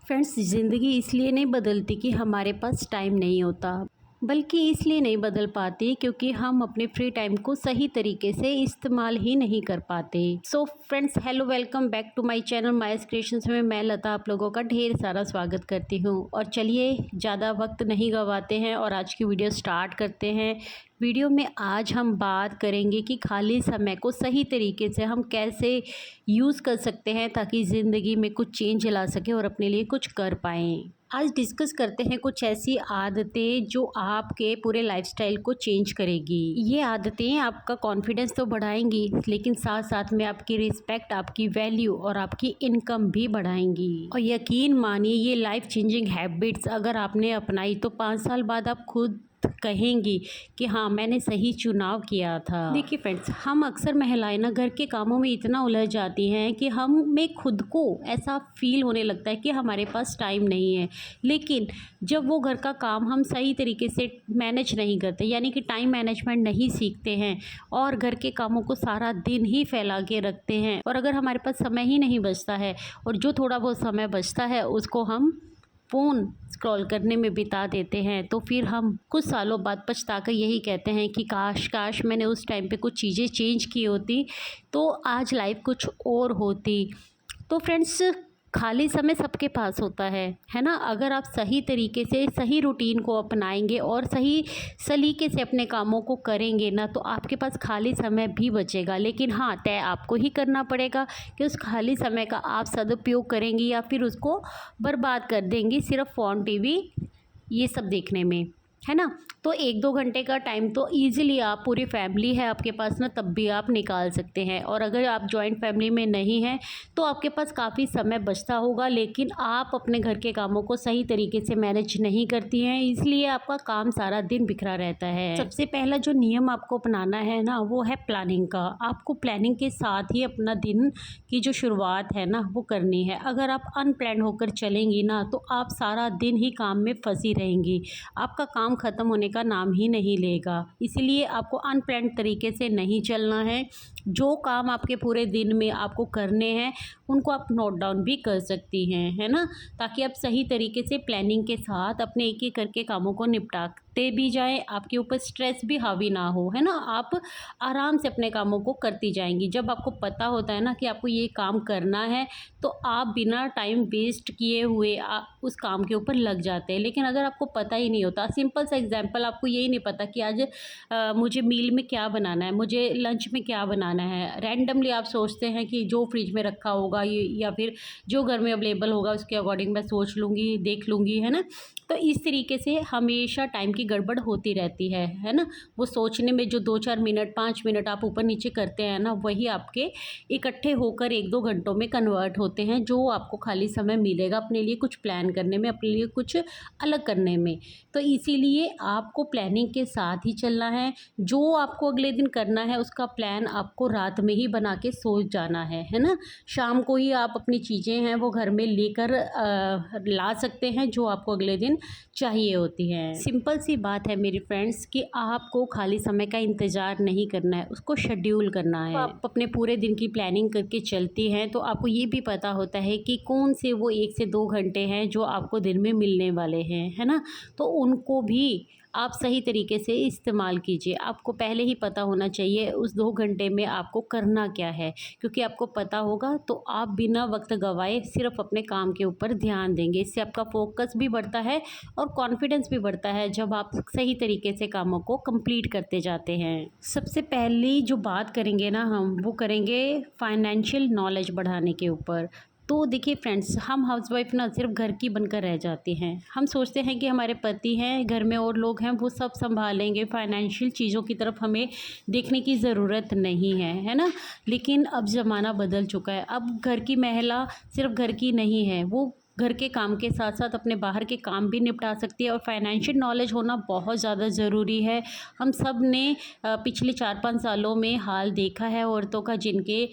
Friends, ज़िंदगी इसलिए नहीं बदलती कि हमारे पास टाइम नहीं होता, बल्कि इसलिए नहीं बदल पाती क्योंकि हम अपने फ्री टाइम को सही तरीके से इस्तेमाल ही नहीं कर पाते। So friends, hello, welcome back to my channel Maya's Creations में मैं लता आप लोगों का ढेर सारा स्वागत करती हूँ। और चलिए ज़्यादा वक्त नहीं गंवाते हैं और आज की वीडियो स्टार्ट करते हैं। वीडियो में आज हम बात करेंगे कि खाली समय को सही तरीके से हम कैसे यूज़ कर सकते हैं ताकि ज़िंदगी में कुछ चेंज ला सके और अपने लिए कुछ कर पाएँ। आज डिस्कस करते हैं कुछ ऐसी आदतें जो आपके पूरे लाइफस्टाइल को चेंज करेगी। ये आदतें आपका कॉन्फिडेंस तो बढ़ाएंगी, लेकिन साथ साथ में आपकी रिस्पेक्ट, आपकी वैल्यू और आपकी इनकम भी बढ़ाएंगी। और यकीन मानिए, ये लाइफ चेंजिंग हैबिट्स अगर आपने अपनाई तो 5 साल बाद आप खुद कहेंगी कि हाँ, मैंने सही चुनाव किया था। देखिए फ्रेंड्स, हम अक्सर महिलाएं ना घर के कामों में इतना उलझ जाती हैं कि हमें खुद को ऐसा फील होने लगता है कि हमारे पास टाइम नहीं है। लेकिन जब वो घर का काम हम सही तरीके से मैनेज नहीं करते, यानी कि टाइम मैनेजमेंट नहीं सीखते हैं और घर के कामों को सारा दिन ही फैला के रखते हैं, और अगर हमारे पास समय ही नहीं बचता है और जो थोड़ा बहुत समय बचता है उसको हम फ़ोन स्क्रॉल करने में बिता देते हैं, तो फिर हम कुछ सालों बाद पछताकर यही कहते हैं कि काश काश मैंने उस टाइम पे कुछ चीज़ें चेंज की होती तो आज लाइफ कुछ और होती। तो फ्रेंड्स, खाली समय सबके पास होता है ना। अगर आप सही तरीके से सही रूटीन को अपनाएंगे और सही सलीके से अपने कामों को करेंगे ना, तो आपके पास खाली समय भी बचेगा। लेकिन हाँ, तय आपको ही करना पड़ेगा कि उस खाली समय का आप सदुपयोग करेंगी या फिर उसको बर्बाद कर देंगी सिर्फ फ़ोन, टीवी ये सब देखने में, है ना। तो 1-2 घंटे का टाइम तो ईज़िली आप, पूरी फैमिली है आपके पास ना, तब भी आप निकाल सकते हैं। और अगर आप जॉइंट फैमिली में नहीं हैं तो आपके पास काफ़ी समय बचता होगा, लेकिन आप अपने घर के कामों को सही तरीके से मैनेज नहीं करती हैं, इसलिए आपका काम सारा दिन बिखरा रहता है। सबसे पहला जो नियम आपको अपनाना है ना, वो है प्लानिंग का। आपको प्लानिंग के साथ ही अपना दिन की जो शुरुआत है ना वो करनी है। अगर आप अनप्लान होकर चलेंगी ना, तो आप सारा दिन ही काम में फंसी रहेंगी, आपका काम ख़त्म होने का नाम ही नहीं लेगा। इसीलिए आपको अनप्लान्ड तरीके से नहीं चलना है। जो काम आपके पूरे दिन में आपको करने हैं उनको आप नोट डाउन भी कर सकती हैं, है ना, ताकि आप सही तरीके से प्लानिंग के साथ अपने एक एक करके कामों को निपटाते भी जाएं, आपके ऊपर स्ट्रेस भी हावी ना हो, है ना। आप आराम से अपने कामों को करती जाएंगी। जब आपको पता होता है ना कि आपको ये काम करना है, तो आप बिना टाइम वेस्ट किए हुए उस काम के ऊपर लग जाते हैं। लेकिन अगर आपको पता ही नहीं होता, सिंपल सा एग्जांपल, आपको यही नहीं पता कि आज मुझे मील में क्या बनाना है, मुझे लंच में क्या बनाना है, रैंडमली आप सोचते हैं कि जो फ्रिज में रखा होगा या फिर जो घर में अवेलेबल होगा उसके अकॉर्डिंग मैं सोच लूँगी, देख लूँगी, है ना। तो इस तरीके से हमेशा टाइम की गड़बड़ होती रहती है ना। वो सोचने में जो 2-4 मिनट, 5 मिनट आप ऊपर नीचे करते हैं ना, वही आपके इकट्ठे होकर 1-2 घंटों में कन्वर्ट होते हैं, जो आपको खाली समय मिलेगा अपने लिए कुछ प्लान करने में, अपने लिए कुछ अलग करने में। तो इसीलिए आपको प्लानिंग के साथ ही चलना है। जो आपको अगले दिन करना है उसका प्लान आपको रात में ही बना के सो जाना है ना। शाम को ही आप अपनी चीज़ें हैं वो घर में लेकर ला सकते हैं जो आपको अगले दिन चाहिए होती हैं। सिंपल सी बात है मेरी फ्रेंड्स कि आपको खाली समय का इंतज़ार नहीं करना है, उसको शेड्यूल करना है। तो आप अपने पूरे दिन की प्लानिंग करके चलती हैं तो आपको ये भी पता होता है कि कौन से वो 1 से 2 घंटे हैं जो आपको दिन में मिलने वाले हैं, है ना। तो उनको भी आप सही तरीके से इस्तेमाल कीजिए। आपको पहले ही पता होना चाहिए उस 2 घंटे में आपको करना क्या है, क्योंकि आपको पता होगा तो आप बिना वक्त गंवाए सिर्फ अपने काम के ऊपर ध्यान देंगे। इससे आपका फोकस भी बढ़ता है और कॉन्फिडेंस भी बढ़ता है जब आप सही तरीके से कामों को कंप्लीट करते जाते हैं। सबसे पहली जो बात करेंगे ना हम, वो करेंगे फाइनेंशियल नॉलेज बढ़ाने के ऊपर। तो देखिए फ्रेंड्स, हम हाउसवाइफ ना सिर्फ घर की बनकर रह जाती हैं। हम सोचते हैं कि हमारे पति हैं, घर में और लोग हैं, वो सब संभालेंगे, फाइनेंशियल चीज़ों की तरफ हमें देखने की ज़रूरत नहीं है ना। लेकिन अब ज़माना बदल चुका है। अब घर की महिला सिर्फ घर की नहीं है, वो घर के काम के साथ साथ अपने बाहर के काम भी निपटा सकती है। और फाइनेंशियल नॉलेज होना बहुत ज़्यादा ज़रूरी है। हम सब ने पिछले 4-5 सालों में हाल देखा है औरतों का, जिनके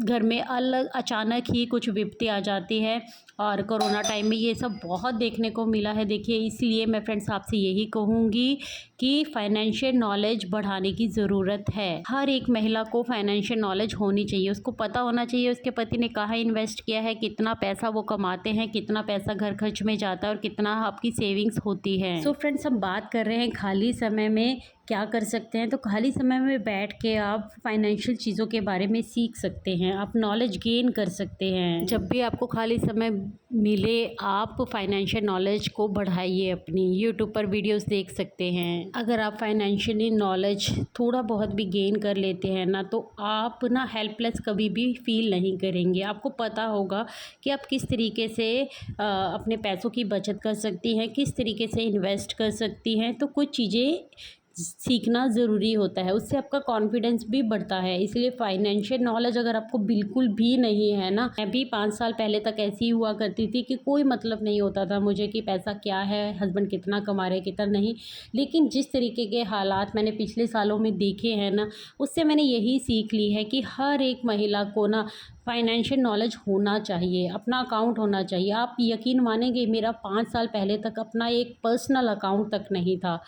घर में अलग अचानक ही कुछ विपत्ति आ जाती है, और कोरोना टाइम में ये सब बहुत देखने को मिला है। देखिए, इसलिए मैं फ्रेंड्स आपसे यही कहूँगी कि फाइनेंशियल नॉलेज बढ़ाने की ज़रूरत है। हर एक महिला को फाइनेंशियल नॉलेज होनी चाहिए। उसको पता होना चाहिए उसके पति ने कहाँ इन्वेस्ट किया है, कितना पैसा वो कमा कमाते हैं, कितना पैसा घर खर्च में जाता है और कितना आपकी सेविंग्स होती है। सो फ्रेंड्स, हम बात कर रहे हैं खाली समय में क्या कर सकते हैं। तो खाली समय में बैठ के आप फाइनेंशियल चीज़ों के बारे में सीख सकते हैं, आप नॉलेज गेन कर सकते हैं। जब भी आपको खाली समय मिले आप फाइनेंशियल नॉलेज को बढ़ाइए अपनी। यूट्यूब पर वीडियोस देख सकते हैं। अगर आप फाइनेंशियली नॉलेज थोड़ा बहुत भी गेन कर लेते हैं ना, तो आप ना हेल्पलेस कभी भी फील नहीं करेंगे। आपको पता होगा कि आप किस तरीके से अपने पैसों की बचत कर सकती हैं, किस तरीके से इन्वेस्ट कर सकती हैं। तो कुछ चीज़ें सीखना ज़रूरी होता है, उससे आपका कॉन्फिडेंस भी बढ़ता है। इसलिए फाइनेंशियल नॉलेज अगर आपको बिल्कुल भी नहीं है ना, मैं भी 5 साल पहले तक ऐसी हुआ करती थी कि कोई मतलब नहीं होता था मुझे कि पैसा क्या है, हस्बैंड कितना कमा रहे कितना नहीं। लेकिन जिस तरीके के हालात मैंने पिछले सालों में देखे हैं ना, उससे मैंने यही सीख ली है कि हर एक महिला को ना फाइनेंशियल नॉलेज होना चाहिए, अपना अकाउंट होना चाहिए। आप यकीन मानेंगे, मेरा 5 साल पहले तक अपना एक पर्सनल अकाउंट तक नहीं था।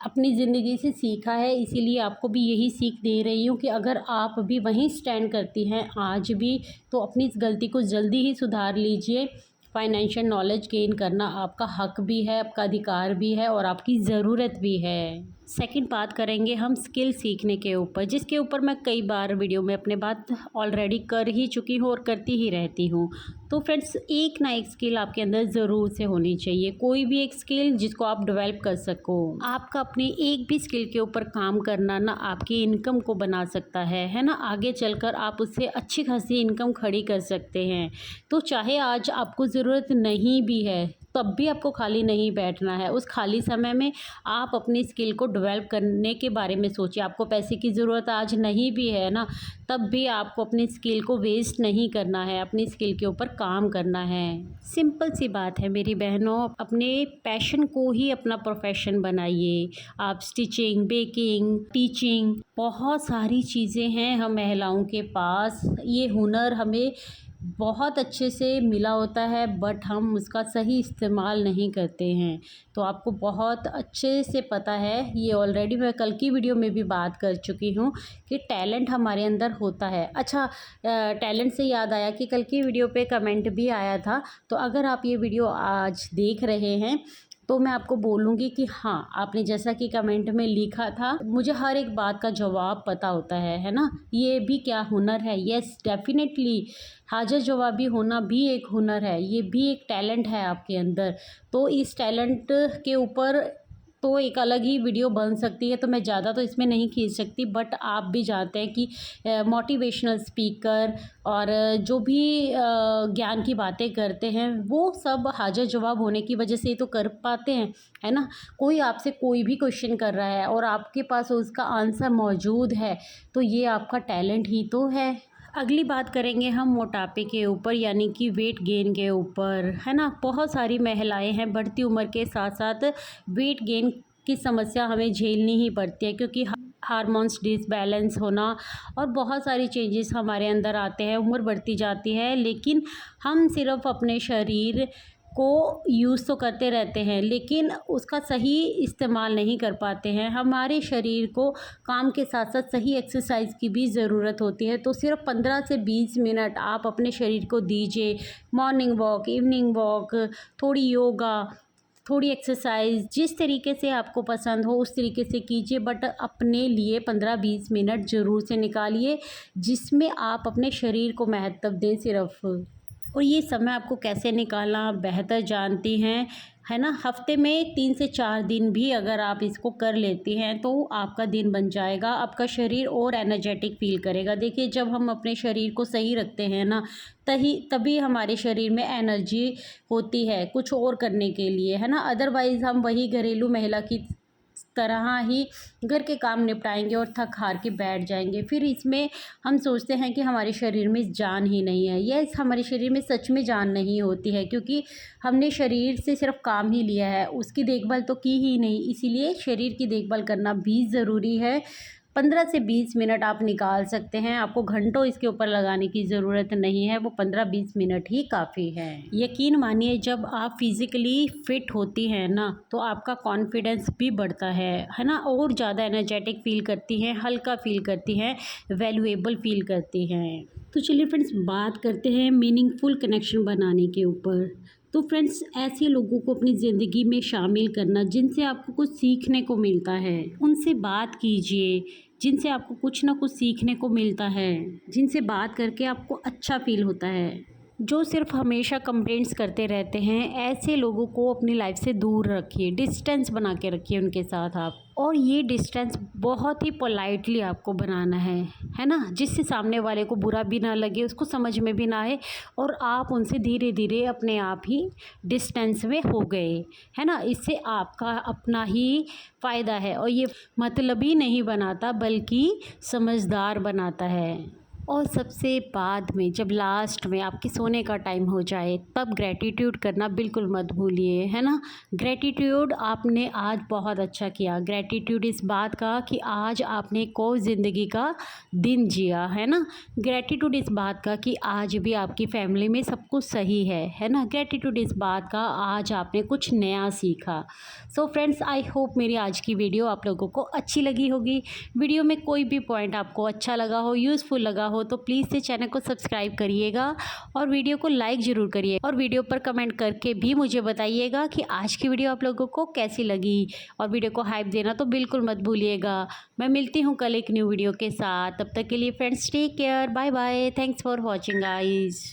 अपनी ज़िंदगी से सीखा है, इसीलिए आपको भी यही सीख दे रही हूँ कि अगर आप भी वहीं स्टैंड करती हैं आज भी, तो अपनी इस गलती को जल्दी ही सुधार लीजिए। फाइनेंशियल नॉलेज गेन करना आपका हक भी है, आपका अधिकार भी है और आपकी ज़रूरत भी है। सेकंड बात करेंगे हम स्किल सीखने के ऊपर, जिसके ऊपर मैं कई बार वीडियो में अपने बात ऑलरेडी कर ही चुकी हूँ और करती ही रहती हूँ। तो फ्रेंड्स, एक ना एक स्किल आपके अंदर ज़रूर से होनी चाहिए, कोई भी एक स्किल जिसको आप डेवलप कर सको। आपका अपनी एक भी स्किल के ऊपर काम करना ना आपकी इनकम को बना सकता है ना। आगे चलकर आप उससे अच्छी खासी इनकम खड़ी कर सकते हैं। तो चाहे आज आपको ज़रूरत नहीं भी है, तब भी आपको खाली नहीं बैठना है। उस खाली समय में आप अपनी स्किल को डेवलप करने के बारे में सोचिए। आपको पैसे की ज़रूरत आज नहीं भी है ना, तब भी आपको अपनी स्किल को वेस्ट नहीं करना है, अपनी स्किल के ऊपर काम करना है। सिंपल सी बात है मेरी बहनों, अपने पैशन को ही अपना प्रोफेशन बनाइए। आप स्टिचिंग, बेकिंग, टीचिंग, बहुत सारी चीज़ें हैं हम महिलाओं के पास। ये हुनर हमें बहुत अच्छे से मिला होता है, बट हम उसका सही इस्तेमाल नहीं करते हैं। तो आपको बहुत अच्छे से पता है, ये ऑलरेडी मैं कल की वीडियो में भी बात कर चुकी हूँ कि टैलेंट हमारे अंदर होता है। अच्छा, टैलेंट से याद आया कि कल की वीडियो पे कमेंट भी आया था। तो अगर आप ये वीडियो आज देख रहे हैं तो मैं आपको बोलूँगी कि हाँ, आपने जैसा कि कमेंट में लिखा था, मुझे हर एक बात का जवाब पता होता है ना। ये भी क्या हुनर है? येस, डेफिनेटली हाज़िर जवाबी होना भी एक हुनर है, ये भी एक टैलेंट है आपके अंदर। तो इस टैलेंट के ऊपर तो एक अलग ही वीडियो बन सकती है, तो मैं ज़्यादा तो इसमें नहीं खींच सकती। बट आप भी जानते हैं कि मोटिवेशनल स्पीकर और जो भी ज्ञान की बातें करते हैं, वो सब हाज़िर जवाब होने की वजह से ही तो कर पाते हैं, है ना। कोई आपसे कोई भी क्वेश्चन कर रहा है और आपके पास उसका आंसर मौजूद है, तो ये आपका टैलेंट ही तो है। अगली बात करेंगे हम मोटापे के ऊपर, यानी कि वेट गेन के ऊपर, है ना। बहुत सारी महिलाएं हैं, बढ़ती उम्र के साथ साथ वेट गेन की समस्या हमें झेलनी ही पड़ती है, क्योंकि हार्मोन्स डिसबैलेंस होना और बहुत सारी चेंजेस हमारे अंदर आते हैं, उम्र बढ़ती जाती है। लेकिन हम सिर्फ अपने शरीर को यूज़ तो करते रहते हैं, लेकिन उसका सही इस्तेमाल नहीं कर पाते हैं। हमारे शरीर को काम के साथ साथ सही एक्सरसाइज की भी ज़रूरत होती है। तो सिर्फ 15 से 20 मिनट आप अपने शरीर को दीजिए। मॉर्निंग वॉक, इवनिंग वॉक, थोड़ी योगा, थोड़ी एक्सरसाइज, जिस तरीके से आपको पसंद हो उस तरीके से कीजिए, बट अपने लिए 15-20 मिनट ज़रूर से निकालिए, जिसमें आप अपने शरीर को महत्व दें सिर्फ। और ये समय आपको कैसे निकालना आप बेहतर जानती हैं, है ना। हफ्ते में 3 से 4 दिन भी अगर आप इसको कर लेती हैं तो आपका दिन बन जाएगा, आपका शरीर और एनर्जेटिक फील करेगा। देखिए, जब हम अपने शरीर को सही रखते हैं ना, तभी हमारे शरीर में एनर्जी होती है कुछ और करने के लिए, है ना। अदरवाइज़ हम वही घरेलू महिला की तरह ही घर के काम निपटाएंगे और थक हार के बैठ जाएंगे। फिर इसमें हम सोचते हैं कि हमारे शरीर में जान ही नहीं है। यह हमारे शरीर में सच में जान नहीं होती है, क्योंकि हमने शरीर से सिर्फ काम ही लिया है, उसकी देखभाल तो की ही नहीं। इसीलिए शरीर की देखभाल करना भी ज़रूरी है। 15 से 20 मिनट आप निकाल सकते हैं। आपको घंटों इसके ऊपर लगाने की ज़रूरत नहीं है, वो 15-20 मिनट ही काफ़ी है। यकीन मानिए जब आप फिज़िकली फ़िट होती हैं ना, तो आपका कॉन्फिडेंस भी बढ़ता है ना, और ज़्यादा एनर्जेटिक फ़ील करती हैं, हल्का फ़ील करती हैं, वैल्यूएबल फ़ील करती हैं। तो चलिए फ्रेंड्स, बात करते हैं मीनिंगफुल कनेक्शन बनाने के ऊपर। तो फ्रेंड्स, ऐसे लोगों को अपनी ज़िंदगी में शामिल करना जिनसे आपको कुछ सीखने को मिलता है, उनसे बात कीजिए जिनसे आपको कुछ ना कुछ सीखने को मिलता है, जिनसे बात करके आपको अच्छा फ़ील होता है। जो सिर्फ हमेशा कंप्लेंट्स करते रहते हैं, ऐसे लोगों को अपनी लाइफ से दूर रखिए, डिस्टेंस बना के रखिए उनके साथ आप। और ये डिस्टेंस बहुत ही पोलाइटली आपको बनाना है ना, जिससे सामने वाले को बुरा भी ना लगे, उसको समझ में भी ना आए, और आप उनसे धीरे धीरे अपने आप ही डिस्टेंस में हो गए, है ना। इससे आपका अपना ही फ़ायदा है, और ये मतलबी नहीं बनाता बल्कि समझदार बनाता है। और सबसे बाद में जब लास्ट में आपके सोने का टाइम हो जाए, तब ग्रैटिट्यूड करना बिल्कुल मत भूलिए, है ना। ग्रैटिट्यूड आपने आज बहुत अच्छा किया, ग्रैटिट्यूड इस बात का कि आज आपने कोई ज़िंदगी का दिन जिया, है ना। ग्रैटिट्यूड इस बात का कि आज भी आपकी फैमिली में सब कुछ सही है ना। ग्रैटिट्यूड इस बात का आज आपने कुछ नया सीखा। सो फ्रेंड्स, आई होप मेरी आज की वीडियो आप लोगों को अच्छी लगी होगी। वीडियो में कोई भी पॉइंट आपको अच्छा लगा हो, यूज़फुल लगा हो, तो प्लीज़ से चैनल को सब्सक्राइब करिएगा और वीडियो को लाइक ज़रूर करिए, और वीडियो पर कमेंट करके भी मुझे बताइएगा कि आज की वीडियो आप लोगों को कैसी लगी, और वीडियो को हाइप देना तो बिल्कुल मत भूलिएगा। मैं मिलती हूँ कल एक न्यू वीडियो के साथ, तब तक के लिए friends take care, bye bye, thanks for watching guys.